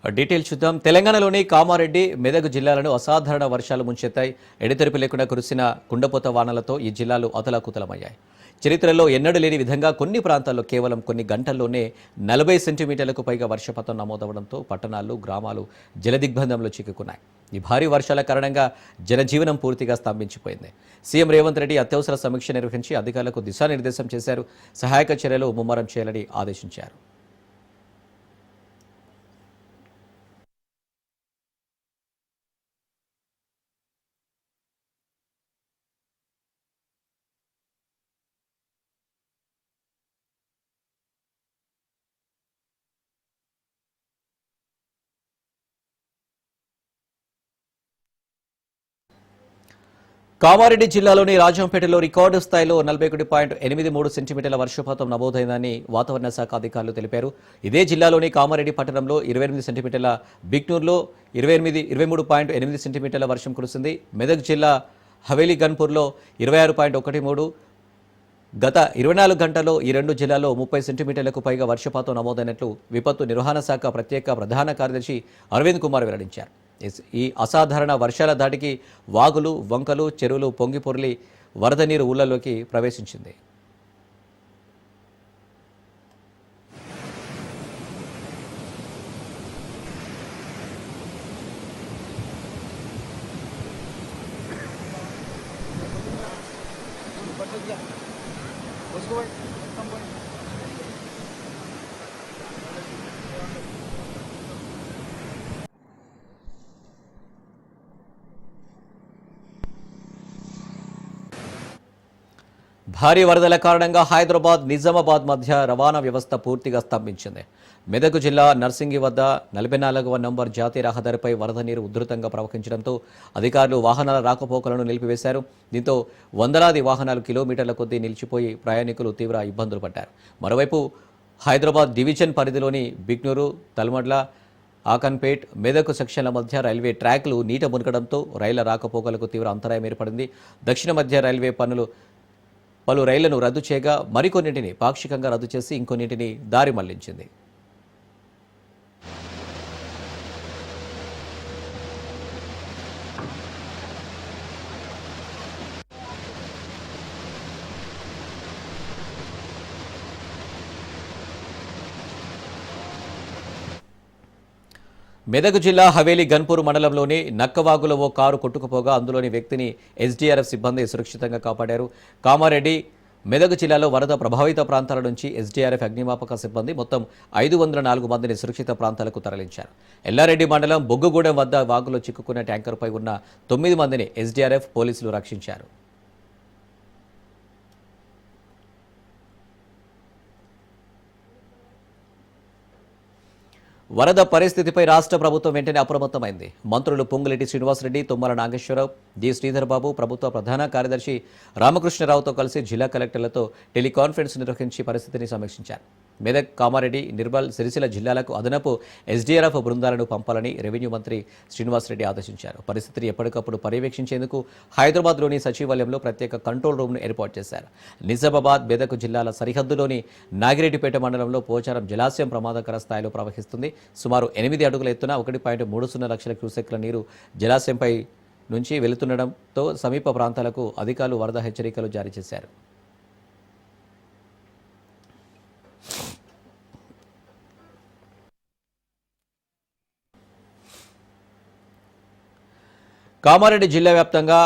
Detail చూద్దాం. తెలంగాణలోని కామారెడ్డి, మెదక్ జిల్లాలను అసాధారణ వర్షాలు ముంచెత్తాయి. ఎడతెరిపి లేకుండా కురిసిన కుండపోత వానలతో ఈ జిల్లాలు అతలాకుతలమయ్యాయి. చరిత్రలో ఎన్నడూ లేని విధంగా కొన్ని ప్రాంతాల్లో కేవలం కొన్ని గంటల్లోనే 40 సెంటీమీటర్లకు పైగా వర్షపాతం నమోదవడంతో పట్టణాలు, గ్రామాలు జలదిగ్బంధంలో చిక్కుకున్నాయి. ఈ భారీ వర్షాల కారణంగా జనజీవనం పూర్తిగా స్తంభించిపోయింది. సీఎం రేవంత్ రెడ్డి అత్యవసర సమీక్ష నిర్వహించి అధికారులకు దిశానిర్దేశం చేశారు. సహాయక చర్యలు ముమ్మరం చేయాలని ఆదేశించారు. కామారెడ్డి జిల్లాలోని రాజంపేటలో రికార్డు స్థాయిలో 41.83 సెంటీమీటర్ల వర్షపాతం నమోదైందని వాతావరణ శాఖ అధికారులు తెలిపారు. ఇదే జిల్లాలోని కామారెడ్డి పట్టణంలో 28 సెంటీమీటర్ల, బిక్నూర్లో 23.8 సెంటీమీటర్ల వర్షం కురిసింది. మెదక్ జిల్లా హవేలీ గన్పూర్లో 26.13, గత 24 గంటల్లో ఈ రెండు జిల్లాల్లో 30 సెంటీమీటర్లకు పైగా వర్షపాతం నమోదైనట్లు విపత్తు నిర్వహణ శాఖ ప్రత్యేక ప్రధాన కార్యదర్శి అరవింద్ కుమార్ వెల్లడించారు. ఈ అసాధారణ వర్షాల దాటికి వాగులు, వంకలు, చెరువులు పొంగిపొర్లి వరద నీరు ఊళ్లలోకి ప్రవేశించింది. భారీ వరదల కారణంగా హైదరాబాద్, నిజామాబాద్ మధ్య రవాణా వ్యవస్థ పూర్తిగా స్తంభించింది. మెదక్ జిల్లా నర్సింగి వద్ద 44వ నంబర్ జాతీయ రహదారిపై వరద నీరు ఉధృతంగా ప్రవహించడంతో అధికారులు వాహనాల రాకపోకలను నిలిపివేశారు. దీంతో వందలాది వాహనాలు కిలోమీటర్ల కొద్దీ నిలిచిపోయి ప్రయాణికులు తీవ్ర ఇబ్బందులు పడ్డారు. మరోవైపు హైదరాబాద్ డివిజన్ పరిధిలోని బిక్నూరు, తల్మడ్ల, ఆకన్పేట్, మెదక్ సెక్షన్ల మధ్య రైల్వే ట్రాక్లు నీట మునగడంతో రైళ్ల రాకపోకలకు తీవ్ర అంతరాయం ఏర్పడింది. దక్షిణ మధ్య రైల్వే పలు రైళ్లను రద్దు చేయగా మరికొన్నింటిని పాక్షికంగా రద్దు చేసి ఇంకొన్నింటిని దారి మళ్లించింది. మెదక్ జిల్లా హవేలీ గన్పూర్ మండలంలోని నక్కవాగులో ఓ కారు కొట్టుకుపోగా అందులోని వ్యక్తిని ఎస్డీఆర్ఎఫ్ సిబ్బంది సురక్షితంగా కాపాడారు. కామారెడ్డి, మెదక్ జిల్లాలో వరద ప్రభావిత ప్రాంతాల నుంచి ఎస్డీఆర్ఎఫ్ అగ్నిమాపక సిబ్బంది మొత్తం 504 మందిని సురక్షిత ప్రాంతాలకు తరలించారు. ఎల్లారెడ్డి మండలం బొగ్గుగూడెం వద్ద వాగులో చిక్కుకున్న ట్యాంకర్పై ఉన్న 9 మందిని ఎస్డీఆర్ఎఫ్ పోలీసులు రక్షించారు. వరద పరిస్థితిపై రాష్ట్ర ప్రభుత్వం వెంటనే అప్రమత్తమైంది. మంత్రులు పొంగులేటి శ్రీనివాసరెడ్డి, తుమ్మల నాగేశ్వరరావు, డి శ్రీధర్బాబు, ప్రభుత్వ ప్రధాన కార్యదర్శి రామకృష్ణరావుతో కలిసి జిల్లా కలెక్టర్లతో టెలికాన్ఫరెన్స్ నిర్వహించి పరిస్థితిని సమీక్షించారు. మెదక్, కామారెడ్డి, నిర్మల్, సిరిసిల్ల జిల్లాలకు అదనపు ఎస్డీఆర్ఎఫ్ బృందాలను పంపాలని రెవెన్యూ మంత్రి శ్రీనివాసరెడ్డి ఆదేశించారు. పరిస్థితిని ఎప్పటికప్పుడు పర్యవేక్షించేందుకు హైదరాబాద్లోని సచివాలయంలో ప్రత్యేక కంట్రోల్ రూమ్ను ఏర్పాటు చేశారు. నిజామాబాద్, మెదక్ జిల్లాల సరిహద్దులోని నాగిరెడ్డిపేట మండలంలో పోచారం జలాశయం ప్రమాదకర స్థాయిలో ప్రవహిస్తుంది. సుమారు 8 అడుగుల ఎత్తున 1.30 లక్షల క్యూసెక్ల నీరు జలాశయంపై నుంచి వెళుతుండటంతో సమీప ప్రాంతాలకు అధికారులు వరద హెచ్చరికలు జారీ చేశారు. కామారెడ్డి జిల్లా వ్యాప్తంగా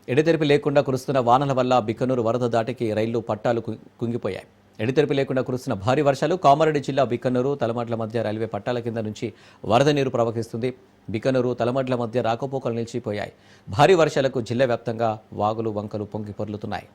ఎడతెరిపి లేకుండా కురుస్తున్న వానల వల్ల బిక్కనూరు వరద దాటికి రైళ్లు పట్టాలు కుంగిపోయాయి. ఎడతెరిపి లేకుండా కురుస్తున్న భారీ వర్షాలు కామారెడ్డి జిల్లా బిక్కనూరు, తలమడ్ల మధ్య రైల్వే పట్టాల కింద నుంచి వరద నీరు ప్రవహిస్తుంది. బిక్కనూరు, తలమడ్ల మధ్య రాకపోకలు నిలిచిపోయాయి. భారీ వర్షాలకు జిల్లా వ్యాప్తంగా వాగులు, వంకలు పొంగి పొర్లుతున్నాయి.